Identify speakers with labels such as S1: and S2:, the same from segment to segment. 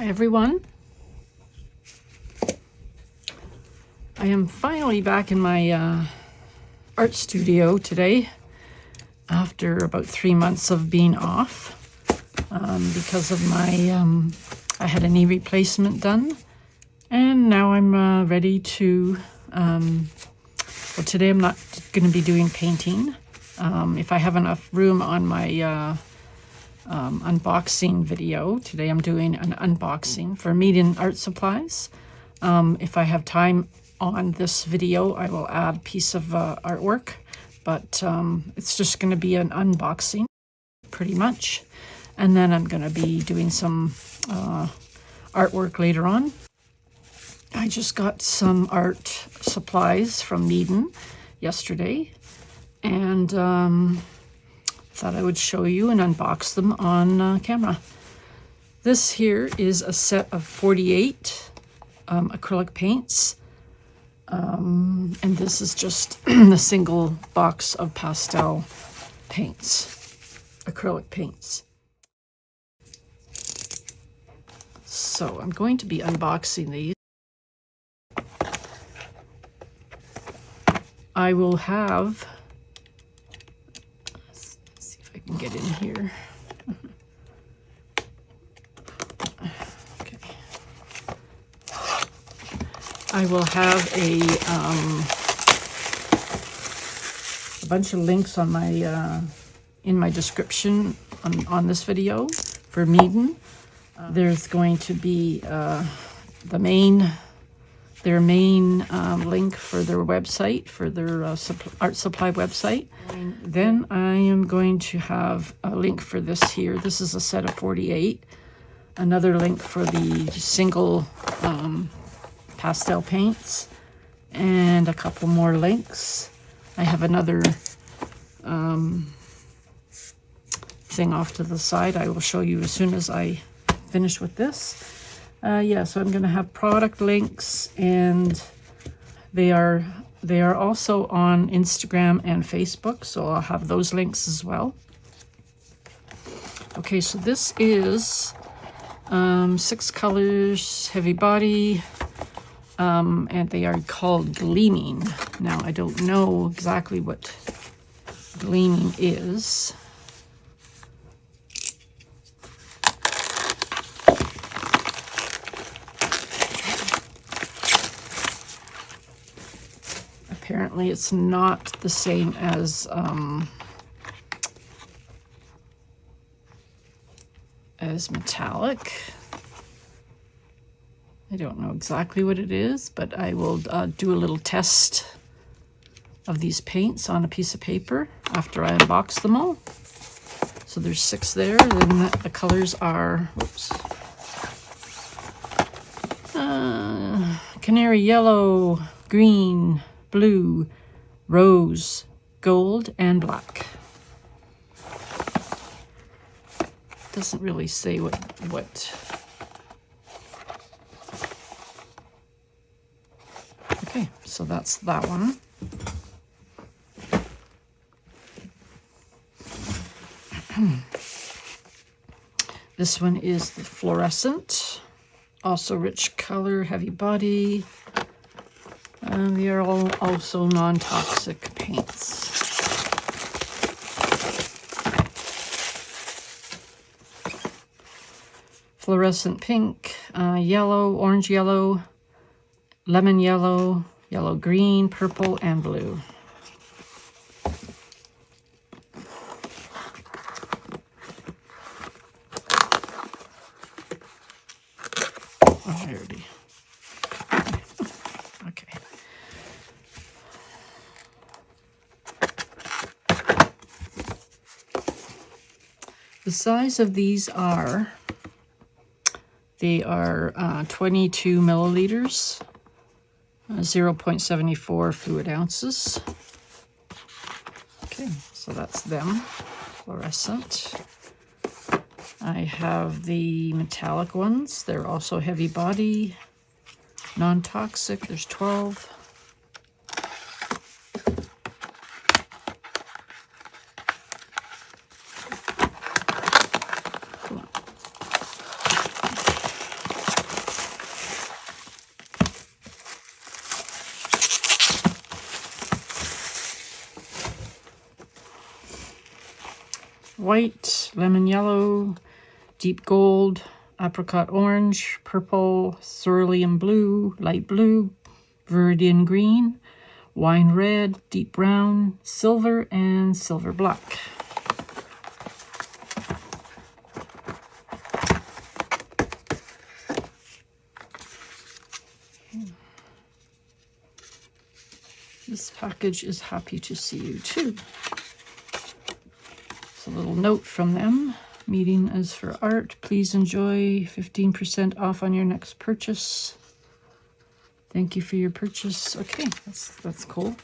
S1: Hi everyone. I am finally back in my art studio today after about 3 months of being off because of my I had a knee replacement done, and now I'm ready to well, today I'm not going to be doing painting. If I have enough room on my unboxing video. Today I'm doing an unboxing for Meeden art supplies. If I have time on this video, I will add a piece of artwork, but it's just going to be an unboxing pretty much. And then I'm going to be doing some artwork later on. I just got some art supplies from Meeden yesterday, and thought I would show you and unbox them on camera. This here is a set of 48 acrylic paints, and this is just the single box of pastel paints, acrylic paints. So I'm going to be unboxing these. I will have, get in here. Okay. I will have a bunch of links on my in my description on this video for Meeden. There's going to be their main link for their website, for their art supply website. Then I am going to have a link for this here. This is a set of 48. Another link for the single pastel paints, and a couple more links. I have another thing off to the side. I will show you as soon as I finish with this. Yeah, so I'm going to have product links, and they are also on Instagram and Facebook, so I'll have those links as well. Okay, so this is 6 colors, heavy body, and they are called Gleaming. Now, I don't know exactly what Gleaming is. Apparently it's not the same as metallic. I don't know exactly what it is, but I will do a little test of these paints on a piece of paper after I unbox them all. So there's 6 there. Then the colors are, whoops, canary yellow, green, blue, rose, gold, and black. Doesn't really say what. Okay, so that's that one. This one is the fluorescent, also rich color, heavy body. They are all also non-toxic paints. Fluorescent pink, yellow, orange yellow, lemon yellow, yellow green, purple, and blue. Oh, there it is. Okay. The size of these are, they are 22 milliliters, 0.74 fluid ounces. Okay, so that's them, fluorescent. I have the metallic ones. They're also heavy body, non-toxic. There's 12. white, lemon yellow, deep gold, apricot orange, purple, cerulean blue, light blue, viridian green, wine red, deep brown, silver, and silver black. This package is happy to see you too. It's a little note from them. Meeting is for art. Please enjoy 15% off on your next purchase. Thank you for your purchase. Okay, that's cool.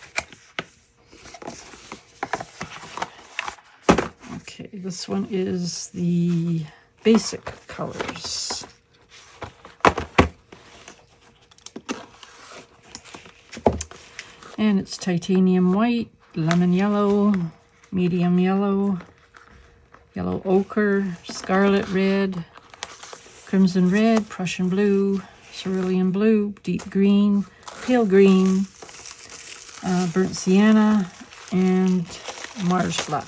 S1: Okay, this one is the basic colors. And it's titanium white, lemon yellow, medium yellow, yellow ochre, scarlet red, crimson red, Prussian blue, cerulean blue, deep green, pale green, burnt sienna, and Mars black.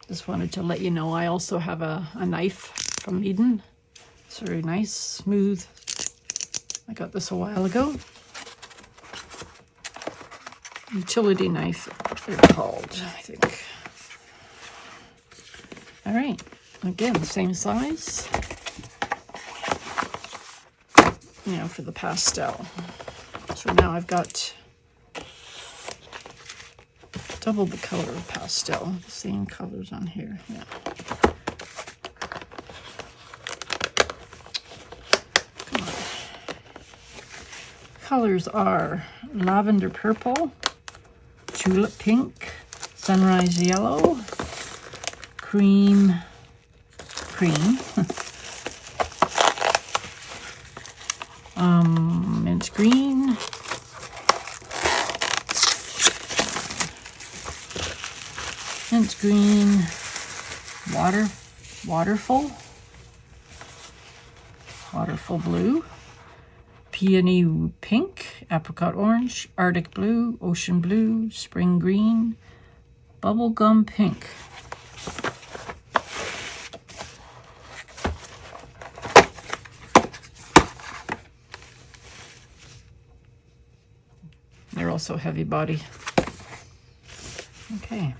S1: Just wanted to let you know I also have a knife from Meeden. It's very nice, smooth. I got this a while ago. Utility knife, they're called, I think. All right, again, same size. Now for the pastel. So now I've got double the color of pastel, the same colors on here. Yeah. Come on. Colors are lavender purple, tulip pink, sunrise yellow, cream, mint green, waterful blue, peony pink, apricot orange, arctic blue, ocean blue, spring green, bubblegum pink. They're also heavy body. Okay.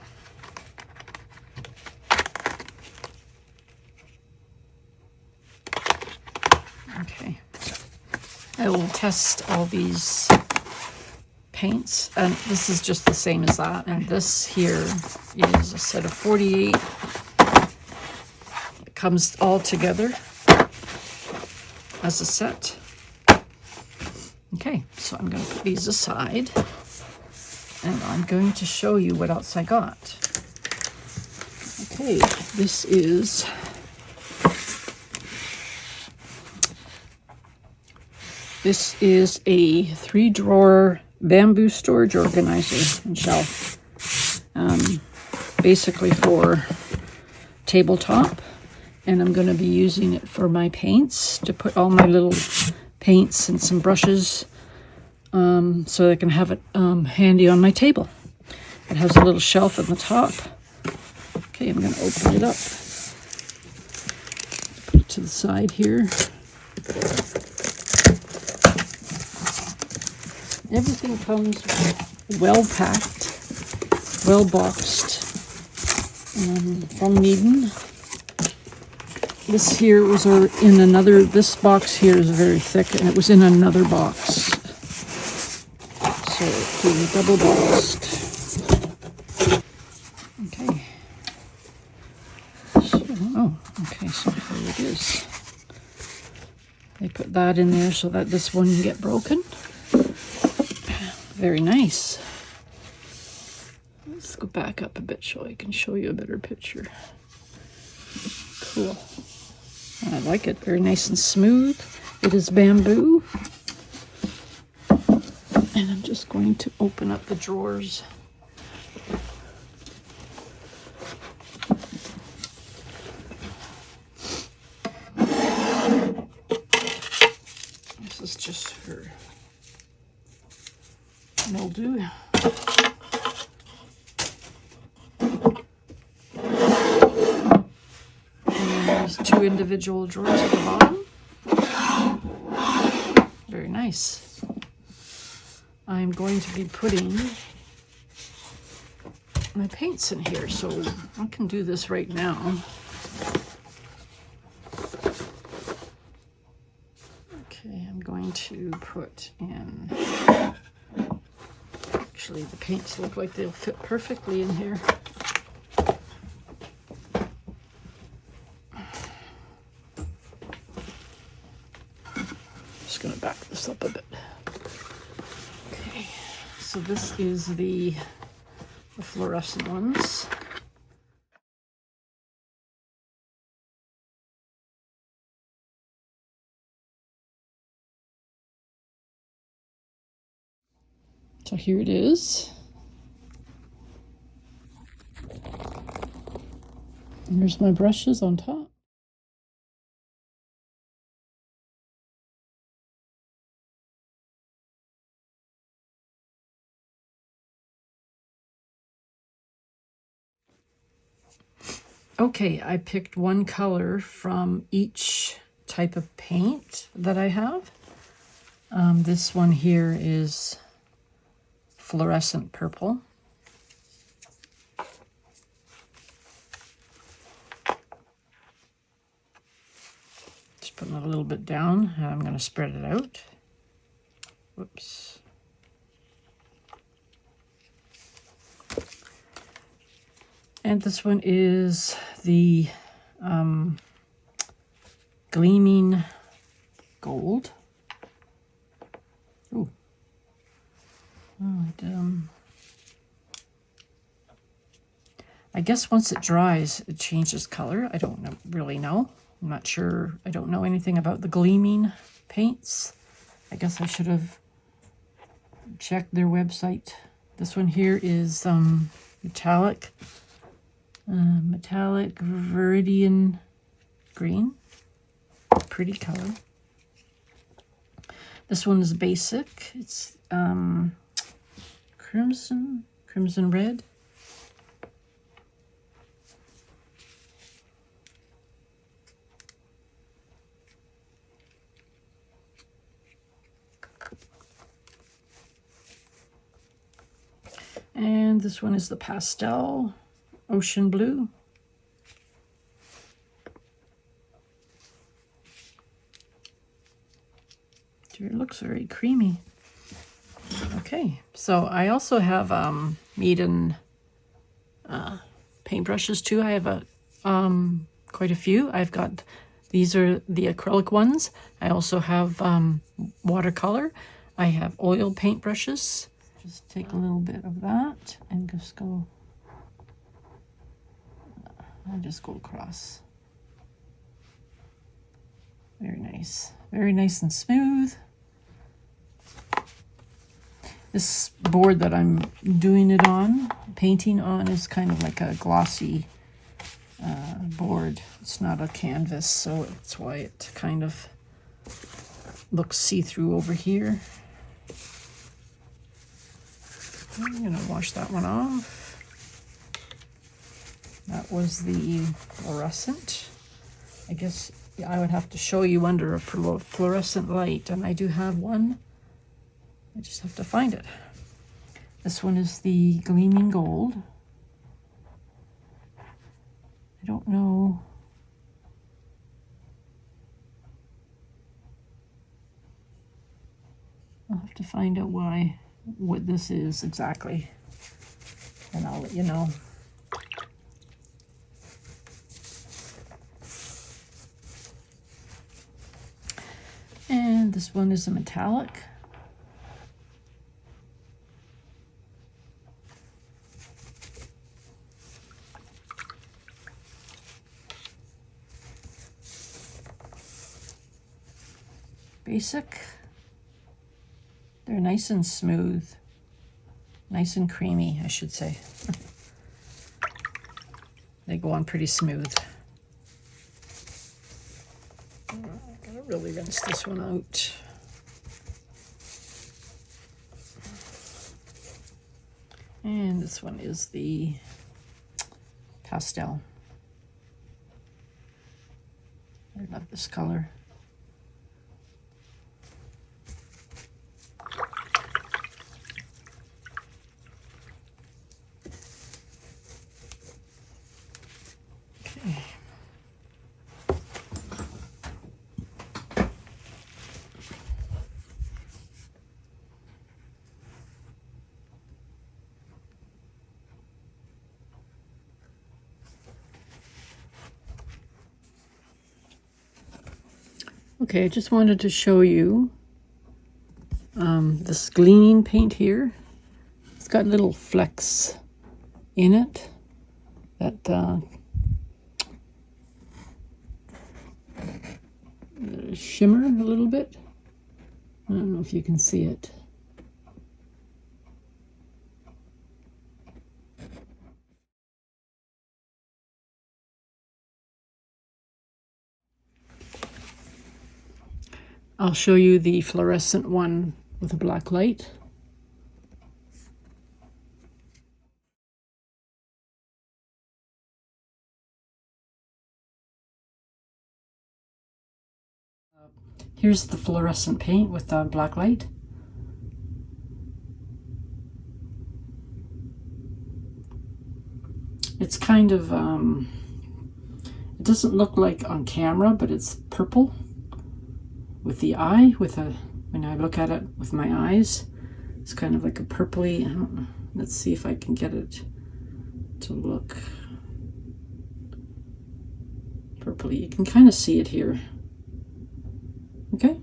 S1: Okay. I will test all these paints, and this is just the same as that. And this here is a set of 48. It comes all together as a set. Okay, so I'm going to put these aside, and I'm going to show you what else I got. Okay, this is a 3-drawer bamboo storage organizer and shelf, basically for tabletop, and I'm going to be using it for my paints, to put all my little paints and some brushes, so I can have it handy on my table. It has a little shelf at the top. Okay, I'm going to open it up. Put it to the side here. Everything comes well packed, well boxed, from Meeden. This here was in another, this box here is very thick, and it was in another box. So it's being double boxed. Okay. So, okay, so here it is. They put that in there so that this wouldn't get broken. Very nice. Let's go back up a bit so I can show you a better picture. Cool. I like it. Very nice and smooth. It is bamboo. And I'm just going to open up the drawers. This is just for mildew. And there's 2 individual drawers at the bottom. Very nice. I'm going to be putting my paints in here, so I can do this right now. Okay, I'm going to put in, actually the paints look like they'll fit perfectly in here. Just gonna back this up a bit. Okay, so this is the fluorescent ones. So here it is. And there's my brushes on top. Okay, I picked one color from each type of paint that I have. This one here is fluorescent purple. Just putting it a little bit down, and I'm going to spread it out. Whoops. And this one is the gleaming gold. Ooh. Oh, I guess once it dries, it changes color. I don't really know. I'm not sure. I don't know anything about the gleaming paints. I guess I should have checked their website. This one here is metallic viridian green. Pretty color. This one is basic. It's crimson red. And this one is the pastel ocean blue. It looks very creamy. Okay, so I also have Meeden paintbrushes too. I have quite a few. I've got, these are the acrylic ones. I also have watercolor. I have oil paintbrushes. Just take a little bit of that and just go, I'll just go across. Very nice and smooth. This board that I'm doing it on, painting on, is kind of like a glossy board. It's not a canvas, so that's why it kind of looks see-through over here. I'm gonna wash that one off. That was the fluorescent. I guess I would have to show you under a fluorescent light, and I do have one. I just have to find it. This one is the gleaming gold. I don't know. I'll have to find out what this is exactly, and I'll let you know. And this one is a metallic. Basic. They're nice and smooth. Nice and creamy, I should say. They go on pretty smooth. I gotta really rinse this one out. And this one is the pastel. I love this color. Okay. Okay, I just wanted to show you this gleaming paint here. It's got little flecks in it that shimmer a little bit. I don't know if you can see it. I'll show you the fluorescent one with a black light. Here's the fluorescent paint with the black light. It's kind of, it doesn't look like on camera, but it's purple with the eye, when I look at it with my eyes, it's kind of like a purpley, I don't know, let's see if I can get it to look purpley. You can kind of see it here. Okay.